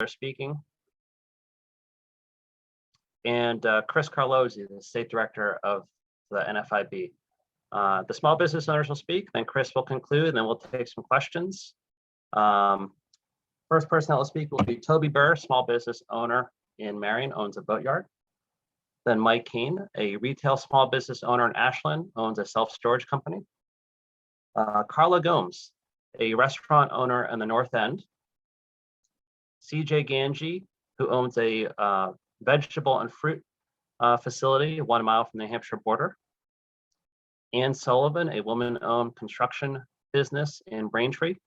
speaking. And Chris Carlozzi, the State Director of the NFIB. The small business owners will speak, then Chris will conclude, and then we'll take some questions. First person that will speak will be Toby Burr, small business owner in Marion, owns a boatyard. Then Mike Keane, a retail small business owner in Ashland, owns a self-storage company. Carla Gomes, a restaurant owner in the North End. CJ Ganji, who owns a vegetable and fruit facility 1 mile from the New Hampshire border. Ann Sullivan, a woman-owned construction business in Braintree.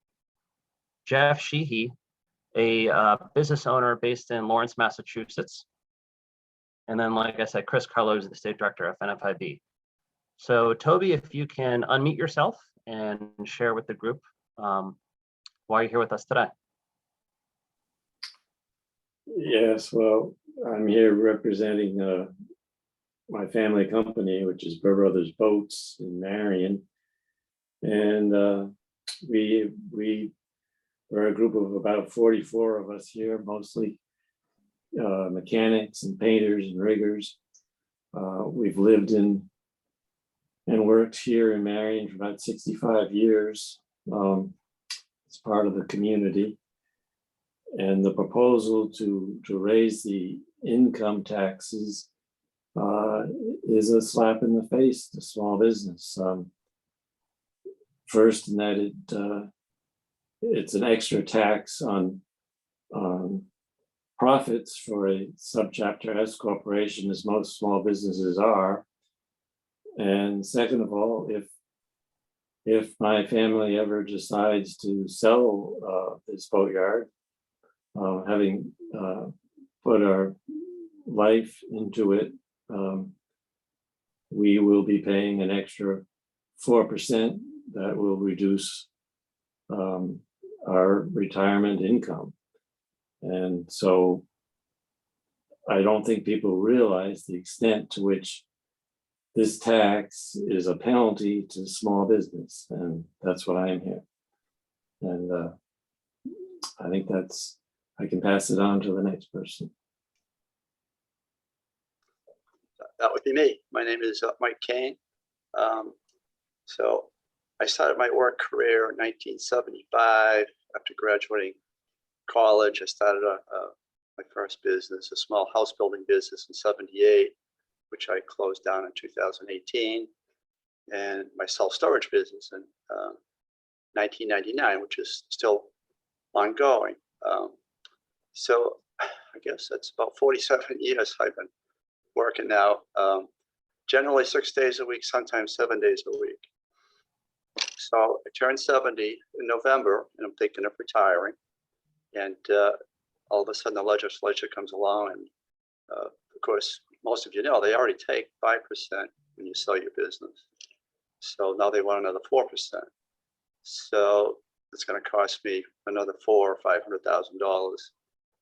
Jeff Sheehy, a business owner based in Lawrence, Massachusetts. And then, like I said, Chris Carlozzi, the State Director of NFIB. So Toby, if you can unmute yourself and share with the group why you're here with us today. Yes, well, I'm here representing my family company, which is Burr Brothers Boats in Marion. And we are a group of about 44 of us here, mostly mechanics and painters and riggers. We've lived in and worked here in Marion for about 65 years. It's part of the community. And the proposal to raise the income taxes is a slap in the face to small business. First, in that it's an extra tax on profits for a subchapter S corporation, as most small businesses are. And second of all, if my family ever decides to sell this boatyard, having put our life into it, we will be paying an extra 4% that will reduce our retirement income. And so I don't think people realize the extent to which this tax is a penalty to small business. And that's what I am here. And I think I can pass it on to the next person. That would be me. My name is Mike Kane. So I started my work career in 1975. After graduating college, I started my first business, a small house building business in '78, which I closed down in 2018, and my self-storage business in 1999, which is still ongoing. So I guess that's about 47 years I've been working now, generally 6 days a week, sometimes 7 days a week. So I turned 70 in November, and I'm thinking of retiring. And all of a sudden the legislature comes along, and of course, most of you know, they already take 5% when you sell your business. So now they want another 4%. So it's going to cost me another $400,000 or $500,000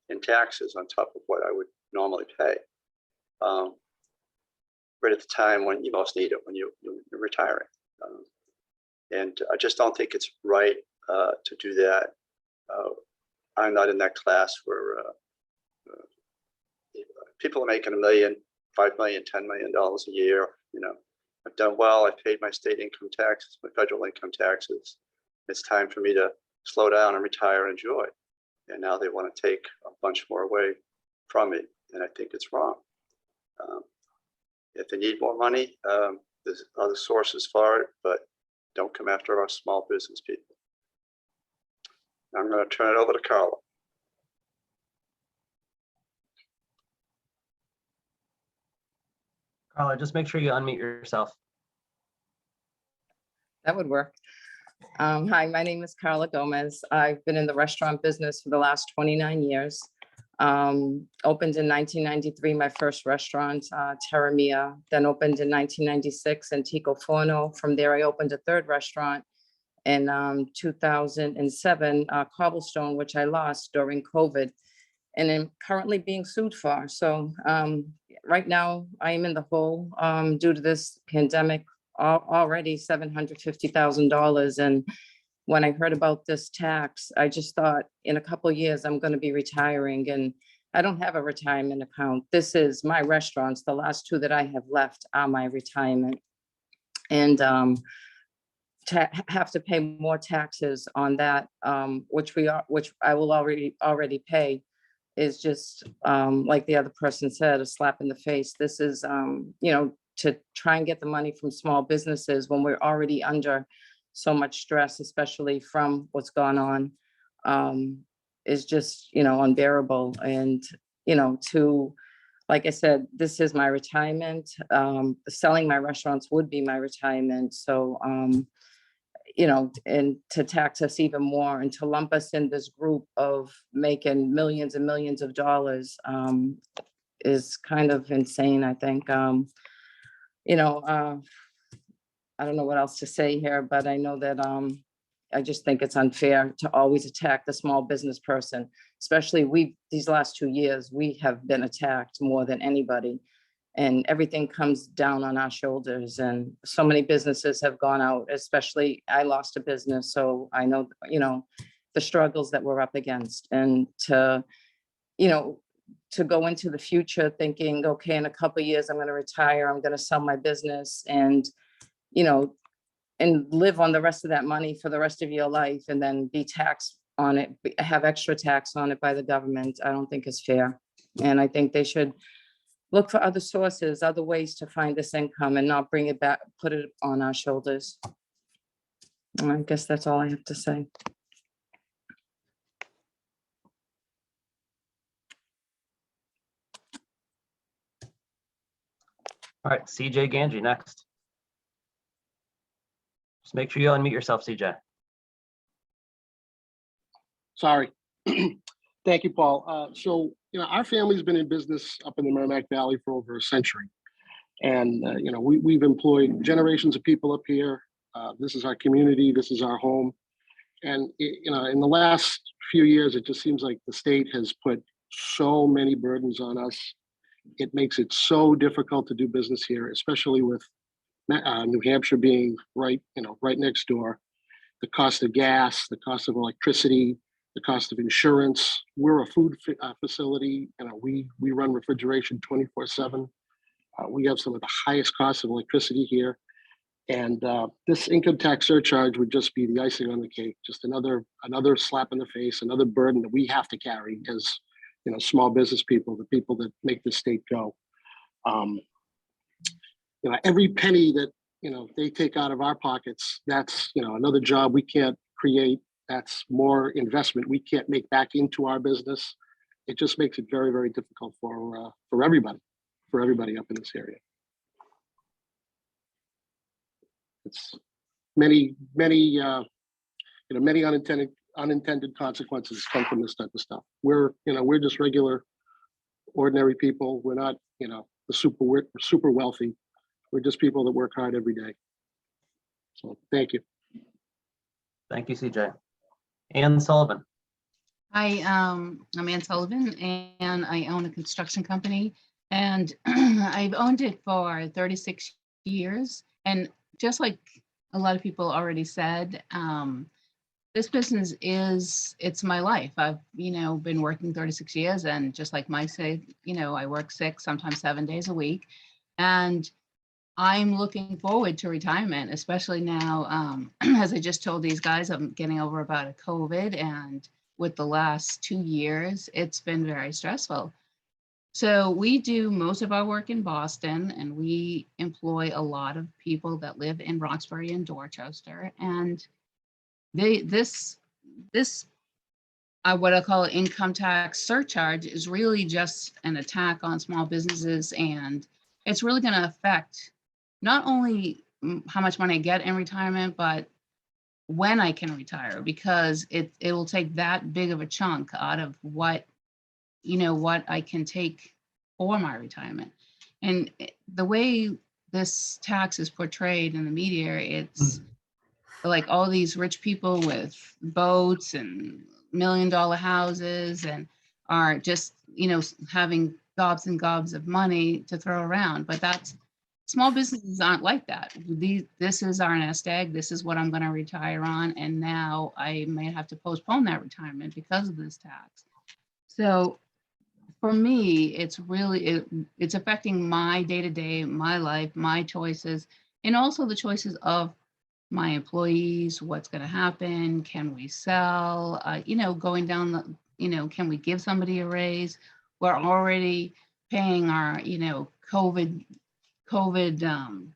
in taxes on top of what I would normally pay. Right at the time when you most need it, when you're retiring. And I just don't think it's right to do that. I'm not in that class where people are making $1 million, $5 million, $10 million a year. You know, I've done well. I've paid my state income taxes, my federal income taxes. It's time for me to slow down and retire and enjoy. And now they want to take a bunch more away from me, and I think it's wrong. If they need more money, there's other sources for it, but don't come after our small business people. I'm going to turn it over to Carla. Carla, just make sure you unmute yourself. That would work. Hi, my name is Carla Gomez. I've been in the restaurant business for the last 29 years. Opened in 1993, my first restaurant, Terra Mia, then opened in 1996, Antico Forno. From there, I opened a third restaurant in 2007, Cobblestone, which I lost during COVID, and I'm currently being sued for. So right now, I am in the hole due to this pandemic, already $750,000. And when I heard about this tax, I just thought in a couple of years, I'm going to be retiring, and I don't have a retirement account. This is my restaurants. The last two that I have left are my retirement. And to have to pay more taxes on that, which I will already pay, is just like the other person said, a slap in the face. This is to try and get the money from small businesses when we're already under so much stress, especially from what's gone on, is just unbearable. And like I said, this is my retirement. Selling my restaurants would be my retirement. So and to tax us even more and to lump us in this group of making millions and millions of dollars is kind of insane, I think. I don't know what else to say here, but I know that I just think it's unfair to always attack the small business person, especially these last 2 years, we have been attacked more than anybody. And everything comes down on our shoulders, and so many businesses have gone out, especially I lost a business. So I know, the struggles that we're up against, and to go into the future thinking, okay, in a couple of years, I'm going to retire, I'm going to sell my business and live on the rest of that money for the rest of your life, and then be taxed on it, have extra tax on it by the government. I don't think is fair. And I think they should look for other sources, other ways to find this income and not bring it back, put it on our shoulders. And I guess that's all I have to say. All right, CJ Ganji next. Just make sure you unmute yourself, CJ. Sorry. Thank you, Paul. So, our family's been in business up in the Merrimack Valley for over a century. And, we've employed generations of people up here. This is our community. This is our home. And, in the last few years, it just seems like the state has put so many burdens on us. It makes it so difficult to do business here, especially with New Hampshire being right next door. The cost of gas, the cost of electricity, the cost of insurance. We're a food facility, we run refrigeration 24/7. We have some of the highest costs of electricity here. And this income tax surcharge would just be the icing on the cake, just another slap in the face, another burden that we have to carry as small business people, the people that make the state go. Every penny that they take out of our pockets, that's another job we can't create. That's more investment we can't make back into our business. It just makes it very, very difficult for everybody up in this area. It's many unintended consequences come from this type of stuff. We're just regular, ordinary people. We're not we're super wealthy. We're just people that work hard every day. So thank you. Thank you, CJ. Ann Sullivan. Hi, I'm Ann Sullivan, and I own a construction company, and I've owned it for 36 years. And just like a lot of people already said, this business it's my life. I've, been working 36 years, and just like Mike said, I work 6, sometimes 7 days a week. And I'm looking forward to retirement, especially now, as I just told these guys, I'm getting over about a COVID, and with the last 2 years, it's been very stressful. So we do most of our work in Boston, and we employ a lot of people that live in Roxbury and Dorchester. And this what I call an income tax surcharge is really just an attack on small businesses, and it's really going to affect not only how much money I get in retirement, but when I can retire, because it will take that big of a chunk out of what I can take for my retirement. And the way this tax is portrayed in the media, it's like all these rich people with boats and $1 million houses and are just, having gobs and gobs of money to throw around. But small businesses aren't like that. This is our nest egg. This is what I'm going to retire on. And now I may have to postpone that retirement because of this tax. So for me, it's really, it's affecting my day-to-day, my life, my choices, and also the choices of my employees. What's going to happen? Can we sell? Going down the, can we give somebody a raise? We're already paying our, COVID,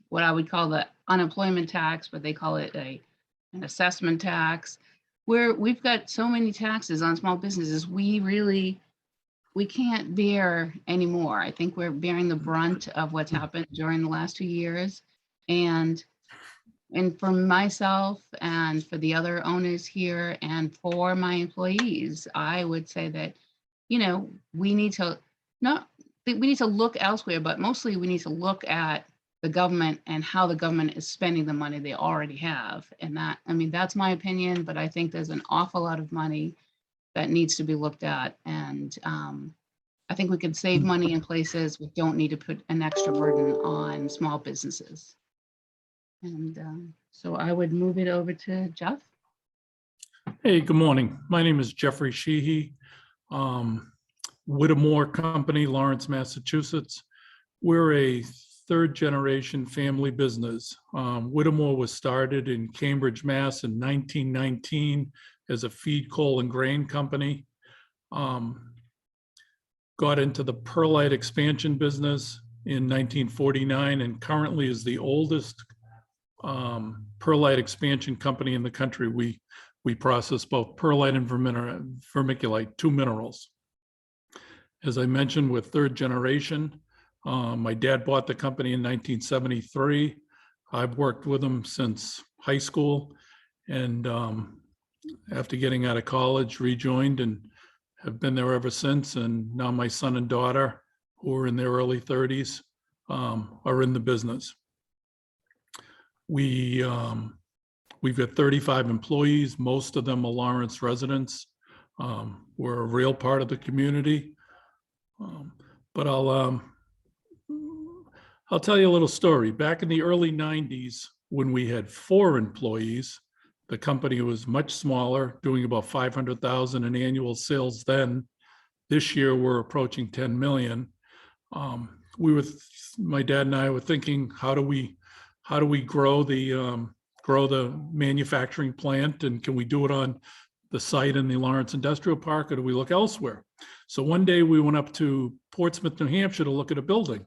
what I would call the unemployment tax, but they call it an assessment tax, where we've got so many taxes on small businesses. We can't bear anymore. I think we're bearing the brunt of what's happened during the last 2 years. And for myself and for the other owners here and for my employees, I would say that, we need to look elsewhere, but mostly we need to look at the government and how the government is spending the money they already have. And that's my opinion, but I think there's an awful lot of money that needs to be looked at. And I think we could save money in places we don't need to put an extra burden on small businesses. And so I would move it over to Jeff. Hey, good morning. My name is Jeffrey Sheehy. Whittemore Company, Lawrence, Massachusetts. We're a third generation family business. Whittemore was started in Cambridge, Mass in 1919 as a feed, coal, and grain company. Got into the perlite expansion business in 1949 and currently is the oldest perlite expansion company in the country. We process both perlite and vermiculite, two minerals. As I mentioned, we're third generation. My dad bought the company in 1973. I've worked with him since high school, and after getting out of college, rejoined and have been there ever since. And now my son and daughter, who are in their early 30s, are in the business. We've got 35 employees. Most of them are Lawrence residents. We're a real part of the community. But I'll tell you a little story. Back in the early 90s, when we had 4 employees, the company was much smaller, doing about 500,000 in annual sales then. This year, we're approaching 10 million. My dad and I were thinking, how do we grow the manufacturing plant, and can we do it on the site in the Lawrence Industrial Park, or do we look elsewhere? So one day we went up to Portsmouth, New Hampshire to look at a building.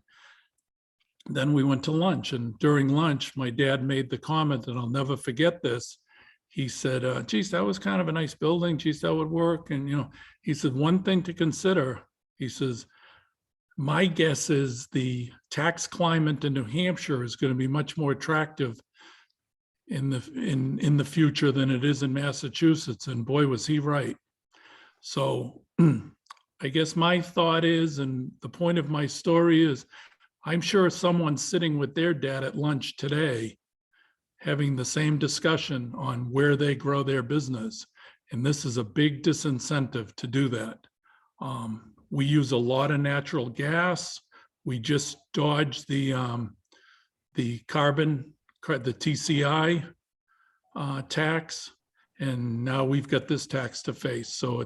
Then we went to lunch, and during lunch, my dad made the comment, and I'll never forget this. He said, geez, that was kind of a nice building. Geez, that would work. And, he said, one thing to consider, he says, my guess is the tax climate in New Hampshire is going to be much more attractive in the future than it is in Massachusetts. And boy, was he right. So I guess my thought is, and the point of my story is, I'm sure someone's sitting with their dad at lunch today, having the same discussion on where they grow their business. And this is a big disincentive to do that. We use a lot of natural gas. We just dodged the carbon, the TCI tax, and now we've got this tax to face. So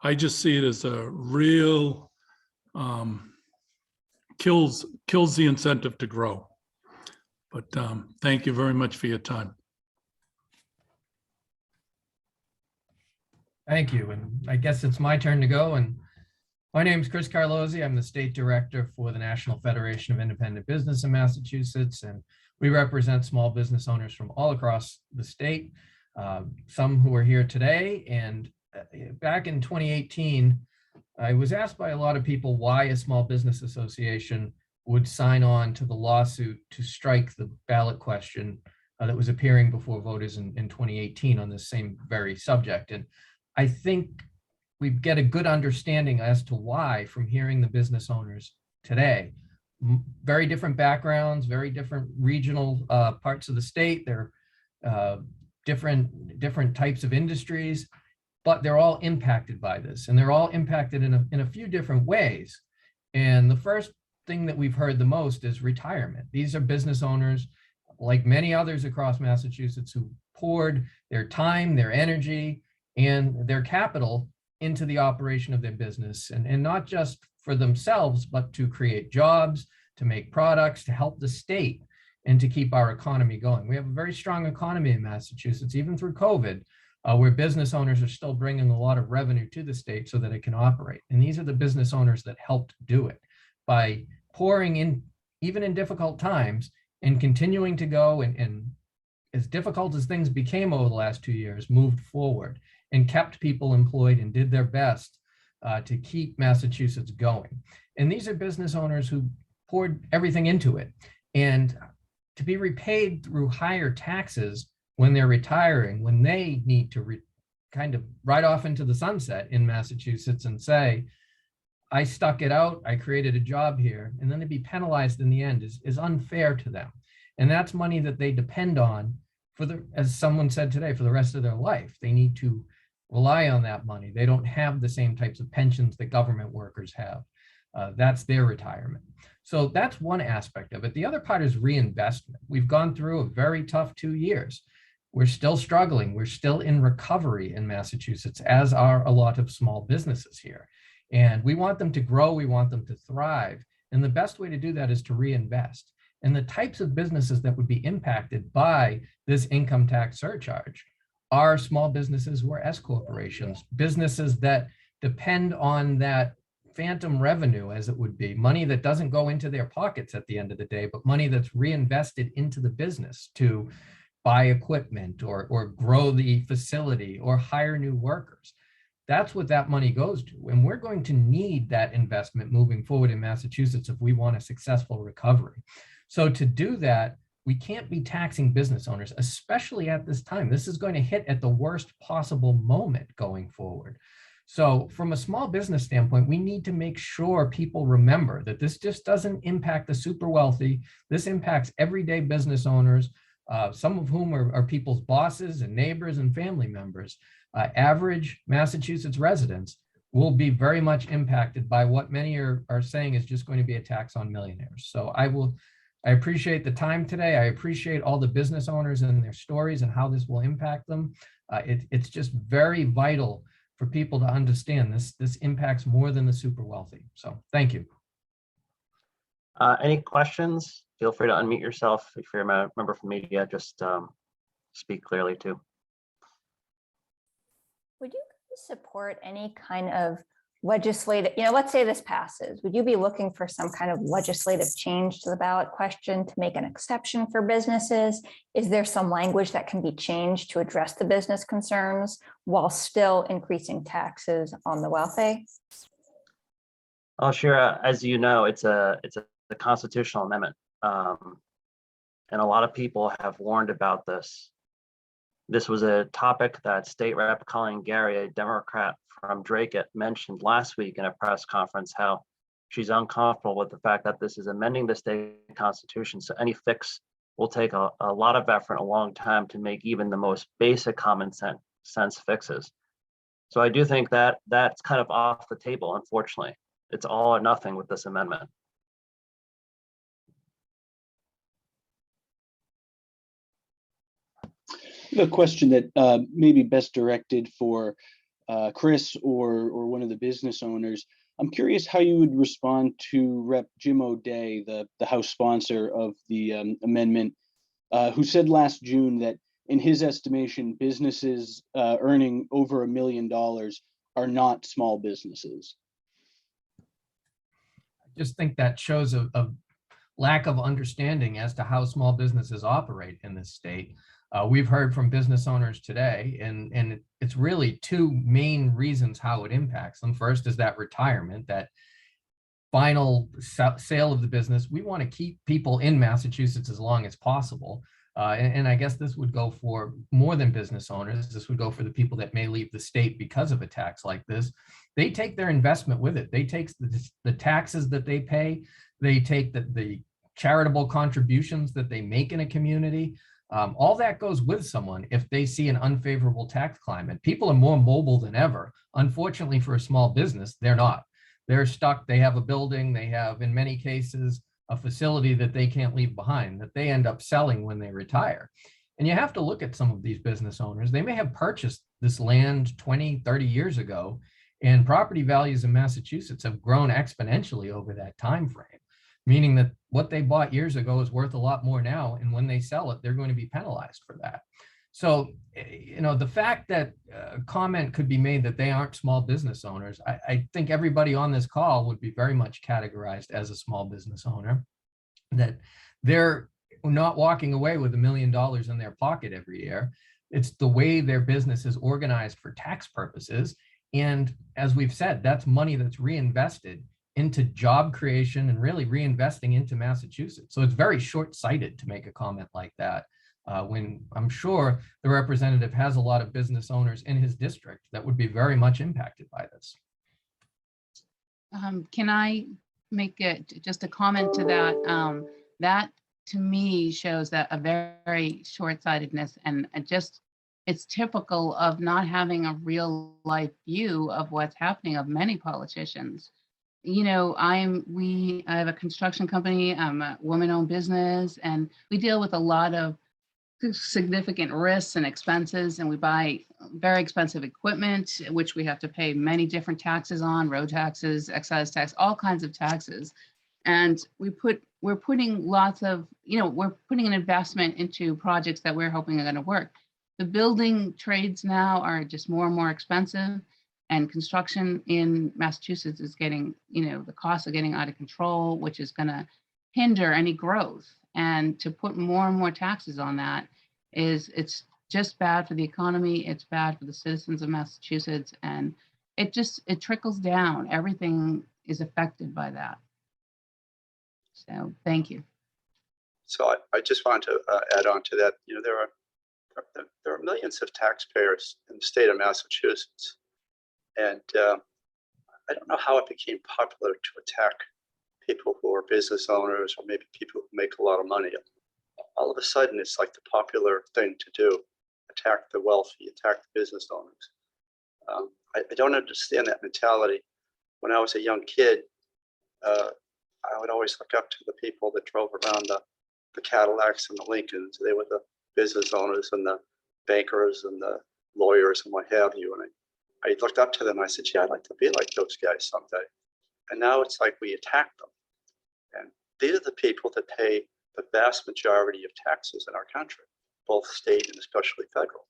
I just see it as a real kills the incentive to grow. But thank you very much for your time. Thank you. And I guess it's my turn to go. And my name is Chris Carlozzi. I'm the state director for the National Federation of Independent Business in Massachusetts. And we represent small business owners from all across the state, some who are here today. And back in 2018, I was asked by a lot of people why a small business association would sign on to the lawsuit to strike the ballot question that was appearing before voters in 2018 on this same very subject. And I think we get a good understanding as to why from hearing the business owners today. Very different backgrounds, very different regional parts of the state. They're different types of industries, but they're all impacted by this, and they're all impacted in a few different ways. And the first thing that we've heard the most is retirement. These are business owners, like many others across Massachusetts, who poured their time, their energy, and their capital into the operation of their business, and not just for themselves, but to create jobs, to make products, to help the state, and to keep our economy going. We have a very strong economy in Massachusetts, even through COVID, where business owners are still bringing a lot of revenue to the state so that it can operate. And these are the business owners that helped do it by pouring in, even in difficult times, and continuing to go, and as difficult as things became over the last 2 years, moved forward and kept people employed and did their best to keep Massachusetts going. And these are business owners who poured everything into it. And to be repaid through higher taxes when they're retiring, when they need to kind of ride off into the sunset in Massachusetts and say, I stuck it out, I created a job here, and then to be penalized in the end is unfair to them. And that's money that they depend on for as someone said today, for the rest of their life. They need to rely on that money. They don't have the same types of pensions that government workers have. That's their retirement. So that's one aspect of it. The other part is reinvestment. We've gone through a very tough 2 years. We're still struggling. We're still in recovery in Massachusetts, as are a lot of small businesses here. And we want them to grow. We want them to thrive. And the best way to do that is to reinvest. And the types of businesses that would be impacted by this income tax surcharge are small businesses or S corporations, businesses that depend on that phantom revenue, as it would be, money that doesn't go into their pockets at the end of the day, but money that's reinvested into the business to buy equipment or grow the facility or hire new workers. That's what that money goes to. And we're going to need that investment moving forward in Massachusetts if we want a successful recovery. So to do that, we can't be taxing business owners, especially at this time. This is going to hit at the worst possible moment going forward. So from a small business standpoint, we need to make sure people remember that this just doesn't impact the super wealthy. This impacts everyday business owners, some of whom are people's bosses and neighbors and family members. Average Massachusetts residents will be very much impacted by what many are saying is just going to be a tax on millionaires. So I appreciate the time today. I appreciate all the business owners and their stories and how this will impact them. It's just very vital for people to understand this impacts more than the super wealthy. So thank you. Any questions? Feel free to unmute yourself. If you're a member from media, just speak clearly too. Would you support any kind of legislative, let's say this passes, would you be looking for some kind of legislative change to the ballot question to make an exception for businesses? Is there some language that can be changed to address the business concerns while still increasing taxes on the wealthy? Oh, Shira, as you know, it's a constitutional amendment. And a lot of people have warned about this. This was a topic that State Rep Colleen Gary, a Democrat from Drake, mentioned last week in a press conference, how she's uncomfortable with the fact that this is amending the state constitution. So any fix will take a lot of effort, a long time to make even the most basic common sense fixes. So I do think that that's kind of off the table, unfortunately. It's all or nothing with this amendment. A question that may be best directed for Chris or one of the business owners. I'm curious how you would respond to Rep. Jim O'Day, the House sponsor of the amendment, who said last June that in his estimation, businesses earning over $1 million are not small businesses. I just think that shows a lack of understanding as to how small businesses operate in this state. We've heard from business owners today, and it's really two main reasons how it impacts them. First is that retirement, that final sale of the business. We want to keep people in Massachusetts as long as possible. And I guess this would go for more than business owners. This would go for the people that may leave the state because of a tax like this. They take their investment with it. They take the taxes that they pay. They take the charitable contributions that they make in a community. All that goes with someone if they see an unfavorable tax climate. People are more mobile than ever. Unfortunately, for a small business, they're not. They're stuck. They have a building. They have, in many cases, a facility that they can't leave behind, that they end up selling when they retire. And you have to look at some of these business owners. They may have purchased this land 20, 30 years ago, and property values in Massachusetts have grown exponentially over that time frame, meaning that what they bought years ago is worth a lot more now. And when they sell it, they're going to be penalized for that. So, you know, the fact that a comment could be made that they aren't small business owners, I think everybody on this call would be very much categorized as a small business owner, that they're not walking away with $1 million in their pocket every year. It's the way their business is organized for tax purposes. And as we've said, that's money that's reinvested into job creation and really reinvesting into Massachusetts. So it's very short-sighted to make a comment like that. When I'm sure the representative has a lot of business owners in his district that would be very much impacted by this. Can I make just a comment to that? That to me shows that a very short-sightedness, and it's typical of not having a real life view of what's happening of many politicians. You know, I have a construction company. I'm a woman-owned business, and we deal with a lot of significant risks and expenses, and we buy very expensive equipment, which we have to pay many different taxes on, road taxes, excise tax, all kinds of taxes. And we're putting lots of, we're putting an investment into projects that we're hoping are going to work. The building trades now are just more and more expensive, and construction in Massachusetts is getting, the costs are getting out of control, which is going to hinder any growth. And to put more and more taxes on that it's just bad for the economy. It's bad for the citizens of Massachusetts, and it trickles down. Everything is affected by that. So thank you. So I just want to add on to that. There are millions of taxpayers in the state of Massachusetts, and I don't know how it became popular to attack people who are business owners, or maybe people who make a lot of money. All of a sudden, it's like the popular thing to do: attack the wealthy, attack the business owners. I don't understand that mentality. When I was a young kid, I would always look up to the people that drove around the Cadillacs and the Lincolns. They were the business owners and the bankers and the lawyers and what have you. And I looked up to them. I said, "Gee, I'd like to be like those guys someday." And now it's like we attack them. And these are the people that pay the vast majority of taxes in our country, both state and especially federal.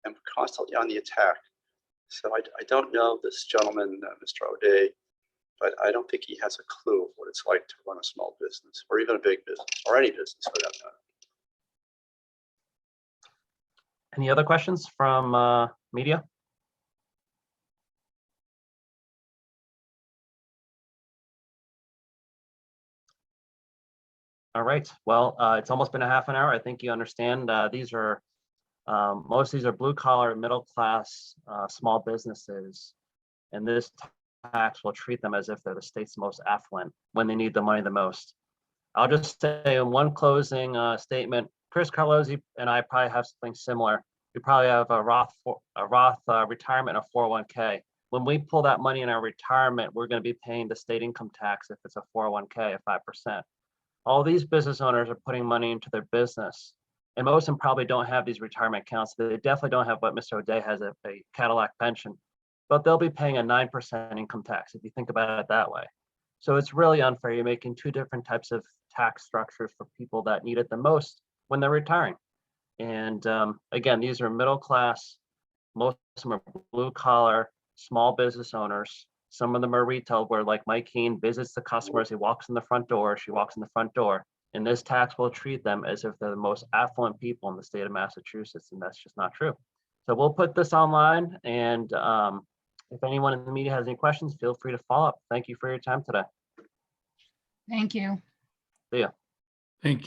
And we're constantly on the attack. So I don't know this gentleman, Mr. O'Day, but I don't think he has a clue of what it's like to run a small business, or even a big business, or any business for that matter. Any other questions from media? All right, well, it's almost been a half an hour. I think you understand most of these are blue collar, middle class, small businesses. And this tax will treat them as if they're the state's most affluent when they need the money the most. I'll just say in one closing statement, Chris Carlozzi and I probably have something similar. We probably have a Roth retirement, a 401k. When we pull that money in our retirement, we're going to be paying the state income tax if it's a 401k of 5%. All these business owners are putting money into their business, and most of them probably don't have these retirement accounts. They definitely don't have what Mr. O'Day has, a Cadillac pension, but they'll be paying a 9% income tax if you think about it that way. So it's really unfair. You're making two different types of tax structures for people that need it the most when they're retiring. And again, these are middle class, most of them are blue collar, small business owners. Some of them are retail, where like Mike Keene visits the customers, he walks in the front door, she walks in the front door, and this tax will treat them as if they're the most affluent people in the state of Massachusetts, and that's just not true. So we'll put this online, and if anyone in the media has any questions, feel free to follow up. Thank you for your time today. Thank you. See ya. Thank you.